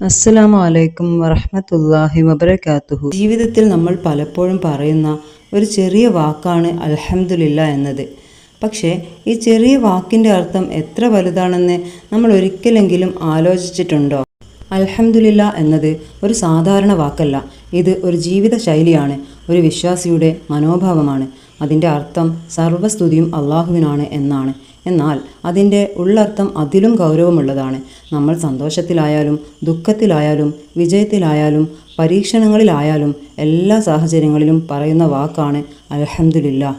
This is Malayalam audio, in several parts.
അസ്സലാമു അലൈക്കും വറഹ്മത്തുള്ളാഹി വബറകാതുഹു. ജീവിതത്തിൽ നമ്മൾ പലപ്പോഴും പറയുന്ന ഒരു ചെറിയ വാക്കാണ് അൽഹംദുലില്ല എന്നത്. പക്ഷേ ഈ ചെറിയ വാക്കിൻ്റെ അർത്ഥം എത്ര വലുതാണെന്ന് നമ്മൾ ഒരിക്കലെങ്കിലും ആലോചിച്ചിട്ടുണ്ടോ? അൽഹംദുലില്ല എന്നത് ഒരു സാധാരണ വാക്കല്ല. ഇത് ഒരു ജീവിത ശൈലിയാണ്, ഒരു വിശ്വാസിയുടെ മനോഭാവമാണ്. അതിൻ്റെ അർത്ഥം സർവ്വസ്തുതിയും അള്ളാഹുവിനാണ് എന്നാണ്. എന്നാൽ അതിൻ്റെ ഉള്ളർത്ഥം അതിലും ഗൗരവമുള്ളതാണ്. നമ്മൾ സന്തോഷത്തിലായാലും ദുഃഖത്തിലായാലും വിജയത്തിലായാലും പരീക്ഷണങ്ങളിലായാലും എല്ലാ സാഹചര്യങ്ങളിലും പറയുന്ന വാക്കാണ് അൽഹംദുലില്ലാ.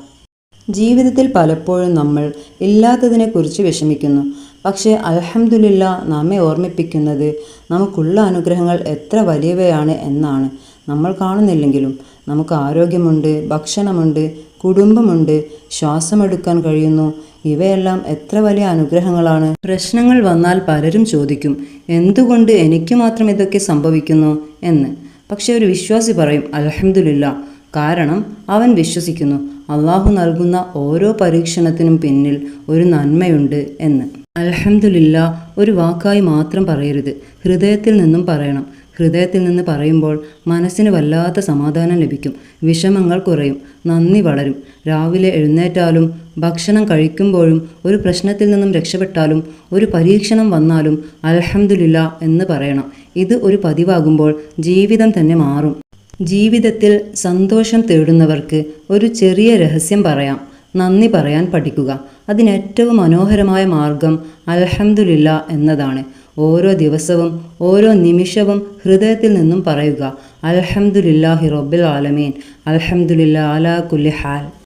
ജീവിതത്തിൽ പലപ്പോഴും നമ്മൾ ഇല്ലാത്തതിനെക്കുറിച്ച് വിഷമിക്കുന്നു. പക്ഷേ അൽഹംദുലില്ലാ നമ്മെ ഓർമ്മിപ്പിക്കുന്നത് നമുക്കുള്ള അനുഗ്രഹങ്ങൾ എത്ര വലിയവയാണ് എന്നാണ്. നമ്മൾ കാണുന്നില്ലെങ്കിലും നമുക്ക് ആരോഗ്യമുണ്ട്, ഭക്ഷണമുണ്ട്, കുടുംബമുണ്ട്, ശ്വാസമെടുക്കാൻ കഴിയുന്നു. ഇവയെല്ലാം എത്ര വലിയ അനുഗ്രഹങ്ങളാണ്. പ്രശ്നങ്ങൾ വന്നാൽ പലരും ചോദിക്കും, എന്തുകൊണ്ട് എനിക്ക് മാത്രം ഇതൊക്കെ സംഭവിക്കുന്നു എന്ന്. പക്ഷെ ഒരു വിശ്വാസി പറയും അൽഹംദുലില്ലാ. കാരണം അവൻ വിശ്വസിക്കുന്നു അള്ളാഹു നൽകുന്ന ഓരോ പരീക്ഷണത്തിനും പിന്നിൽ ഒരു നന്മയുണ്ട് എന്ന്. അൽഹംദുലില്ലാ ഒരു വാക്കായി മാത്രം പറയരുത്, ഹൃദയത്തിൽ നിന്നും പറയണം. ഹൃദയത്തിൽ നിന്ന് പറയുമ്പോൾ മനസ്സിന് വല്ലാത്ത സമാധാനം ലഭിക്കും, വിഷമങ്ങൾ കുറയും, നന്ദി വളരും. രാവിലെ എഴുന്നേറ്റാലും ഭക്ഷണം കഴിക്കുമ്പോഴും ഒരു പ്രശ്നത്തിൽ നിന്നും രക്ഷപ്പെട്ടാലും ഒരു പരീക്ഷണം വന്നാലും അൽഹംദുലില്ലാ എന്ന് പറയണം. ഇത് ഒരു പതിവാകുമ്പോൾ ജീവിതം തന്നെ മാറും. ജീവിതത്തിൽ സന്തോഷം തേടുന്നവർക്ക് ഒരു ചെറിയ രഹസ്യം പറയാം. നന്ദി പറയാൻ പഠിക്കുക. അതിനേറ്റവും മനോഹരമായ മാർഗം അൽഹംദുലില്ലാ എന്നതാണ്. ഓരോ ദിവസവും ഓരോ നിമിഷവും ഹൃദയത്തിൽ നിന്നും പറയുക, അൽഹംദുലില്ലാഹി റബ്ബിൽ ആലമീൻ, അൽഹംദുലില്ലാ അലാ കുല്ലി ഹാൽ.